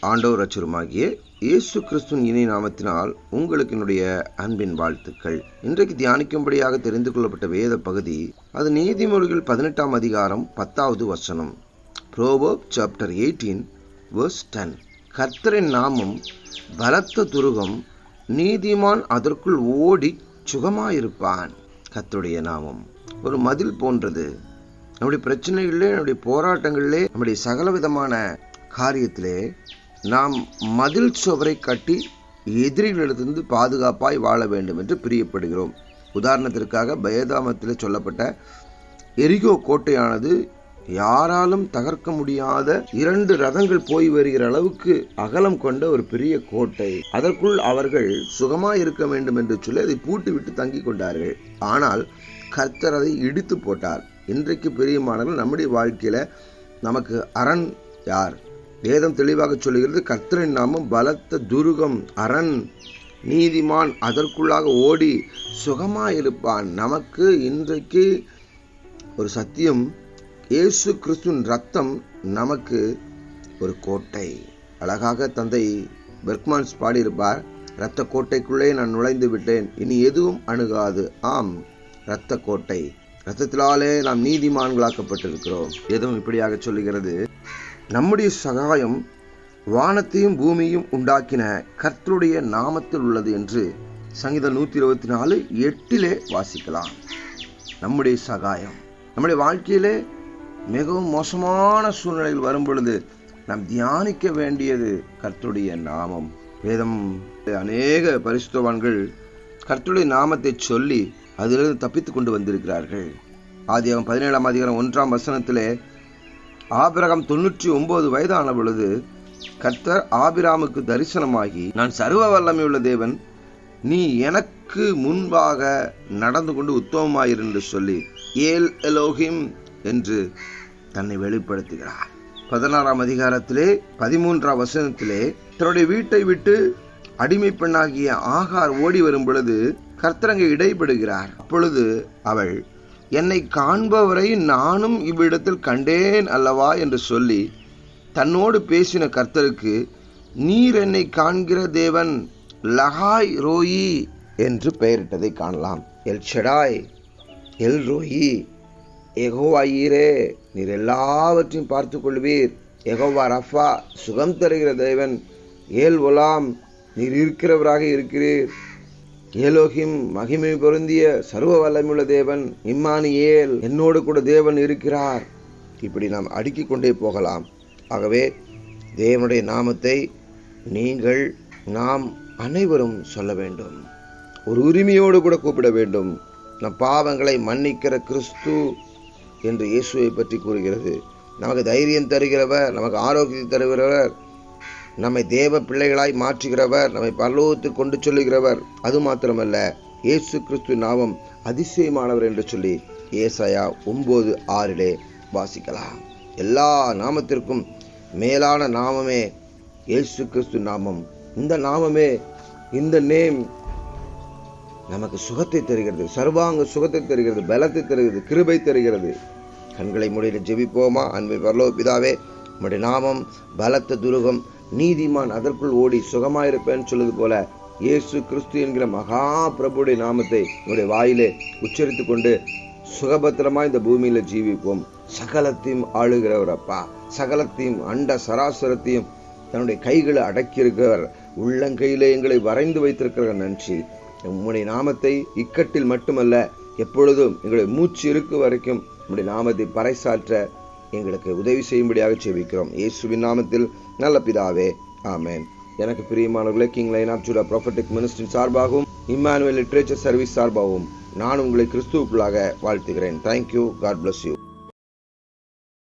ஆண்டவர் ரட்சகருமாகிய இயேசு கிறிஸ்துவின் இனிய நாமத்தினால் உங்களுக்கு என்னுடைய அன்பின் வாழ்த்துக்கள். இன்றைக்கு தியானிக்கும்படியாக தெரிந்து கொள்ளப்பட்ட வேத பகுதி, அது நீதிமொழிகள் 18ஆம் அதிகாரம் 10வது வசனம். Proverbs chapter 18 verse 10. கர்த்தரின் நாமம் பலத்த துருகம், நீதிமான் அதற்குள் ஓடி சுகமாயிருப்பான். கர்த்தருடைய நாமம் ஒரு மதில் போன்றது. நம்முடைய பிரச்சனைகளிலே, நம்முடைய போராட்டங்களிலே, நம்முடைய சகல விதமான காரியத்திலே நாம் மதில் சுவரை கட்டி எதிரிகளிலிருந்து பாதுகாப்பாய் வாழ வேண்டும் என்று பிரியப்படுகிறோம். உதாரணத்திற்காக வேதாகமத்தில் சொல்லப்பட்ட எரிகோ கோட்டையானது யாராலும் தகர்க்க முடியாத 2 ரதங்கள் போய் வருகிற அளவுக்கு அகலம் கொண்ட ஒரு பெரிய கோட்டை. அதற்குள் அவர்கள் சுகமாய் இருக்க வேண்டும் என்று சொல்லி அதை பூட்டிவிட்டு தங்கி கொண்டார்கள். ஆனால் கர்த்தர் அதை இடித்து போட்டார். இன்றைக்கு பிரியமானவர்கள், நம்முடைய வாழ்க்கையில நமக்கு அரண் யார்? வேதம் தெளிவாக சொல்லுகிறது, கர்த்தரின் நாமம் பலத்த துருகம், அரண், நீதிமான் அதற்குள்ளாக ஓடி சுகமாயிருப்பான். நமக்கு இன்றைக்கு ஒரு சத்தியம், இயேசு கிறிஸ்துவின் ரத்தம் நமக்கு ஒரு கோட்டை. அழகாக தந்தை பெர்க்மான்ஸ் பாடியிருப்பார், இரத்த கோட்டைக்குள்ளே நான் நுழைந்து விட்டேன், இனி எதுவும் அணுகாது. ஆம், இரத்த கோட்டை, இரத்தத்தினாலே நாம் நீதிமான்களாக்கப்பட்டிருக்கிறோம். எதுவும் இப்படியாக சொல்லுகிறது, நம்முடைய சகாயம் வானத்தையும் பூமியையும் உண்டாக்கின கர்த்தருடைய நாமத்தில் உள்ளது என்று சங்கீதம் 124:8 வாசிக்கலாம். நம்முடைய சகாயம் நம்முடைய வாழ்க்கையிலே மிகவும் மோசமான சூழ்நிலையில் வரும் பொழுது நாம் தியானிக்க வேண்டியது கர்த்தருடைய நாமம். வேதம் அநேக பரிசுத்தவான்கள் கர்த்தருடைய நாமத்தை சொல்லி அதிலிருந்து தப்பித்துக் கொண்டு வந்திருக்கிறார்கள். ஆதியாகமம் 17ஆம் அதிகாரம் 1ஆம் வசனத்திலே, ஆபிரகாம் 99 வயதான பொழுது கர்த்தர் ஆபிராமுக்கு தரிசனமாகி, நான் சர்வ வல்லமையுள்ள தேவன், நீ எனக்கு முன்பாக நடந்து கொண்டு உத்தமமாயிரு என்று சொல்லி ஏல் எலோஹிம் என்று தன்னை வெளிப்படுத்துகிறார். 16ஆம் அதிகாரத்திலே 13ஆம் வசனத்திலே, தன்னுடைய வீட்டை விட்டு அடிமை பெண்ணாகிய ஆகார் ஓடி வரும் பொழுது கர்த்தர் அங்கே இடைப்படுகிறார். அப்பொழுது அவள், என்னை காண்பவரை நானும் இவ்விடத்தில் கண்டேன் அல்லவா என்று சொல்லி தன்னோடு பேசின கர்த்தருக்கு, நீர் என்னை காண்கிற தேவன், லகாய் ரோயி என்று பெயரிட்டதை காணலாம். எல் ஷடாய், எல் ரோயி, யெகோவாயீரே, நீர் எல்லாவற்றையும் பார்த்து கொள்வீர். யெகோவா ரஃபா, சுகம் தருகிற தேவன். ஏல் ஒலாம், நீர் இருக்கிறவராக இருக்கிறீர். ஏலோகிம், மகிமை பொருந்திய சர்வ வல்லமையுள்ள தேவன். இம்மானுவேல், என்னோடு கூட தேவன் இருக்கிறார். இப்படி நாம் அடுக்கிக் கொண்டே போகலாம். ஆகவே தேவனுடைய நாமத்தை நாம் அனைவரும் சொல்ல வேண்டும். ஒரு உரிமையோடு கூட கூப்பிட வேண்டும். நம் பாவங்களை மன்னிக்கிற கிறிஸ்து என்று இயேசுவை பற்றி கூறுகிறது. நமக்கு தைரியம் தருகிறவர், நமக்கு ஆரோக்கியத்தை தருகிறவர், நம்மை தேவ பிள்ளைகளாய் மாற்றுகிறவர், நம்மை பரலோகத்துக்கு கொண்டு சொல்லுகிறவர். அது மாத்திரமல்ல, இயேசு கிறிஸ்து நாமம் அதிசயமானவர் என்று சொல்லி ஏசாயா 9:6 வாசிக்கலாம். எல்லா நாமத்திற்கும் மேலான நாமமே இயேசு கிறிஸ்து நாமம். இந்த நாமமே, இந்த நேம் நமக்கு சுகத்தை தருகிறது, சர்வாங்க சுகத்தை தருகிறது, பலத்தை தருகிறது, கிருபை தருகிறது. கண்களை மூடி ஜெபிப்போமா? அன்பின் பரலோக பிதாவே, உம்முடைய நாமம் பலத்த துருகம், நீதிமான் அதற்குள் ஓடி சுகமாயிருப்பேன்னு சொல்லுது போல, இயேசு கிறிஸ்து என்கிற மகா பிரபுடைய நாமத்தை உங்களுடைய வாயிலே உச்சரித்து கொண்டு சுகபத்திரமா இந்த பூமியில ஜீவிப்போம். சகலத்தையும் ஆளுகிறவர் அப்பா, சகலத்தையும் அண்ட சராசரத்தையும் தன்னுடைய கைகளை அடக்கியிருக்கிறவர், உள்ளங்கையிலே எங்களை வரைந்து வைத்திருக்கிற நன்றி. உம்முடைய நாமத்தை இக்கட்டில் மட்டுமல்ல, எப்பொழுதும் எங்களுடைய மூச்சு இருக்கு வரைக்கும் உம்முடைய நாமத்தை பறைசாற்ற எங்களுக்கு உதவி செய்யும்படியாக ஜெபிக்கிறோம். இயேசுவின் நாமத்தில் நல்ல பிதாவே, ஆமென். எனக்கு பிரியமானவர்களே, King Line of Judah Prophetic Ministry சார்பாகவும் இம்மானுவேல் லிட்ரேச்சர் சர்வீஸ் சார்பாகவும் நான் உங்களை கிறிஸ்துவுக்குள்ளாக வாழ்த்துகிறேன். தேங்க்யூ. God bless you.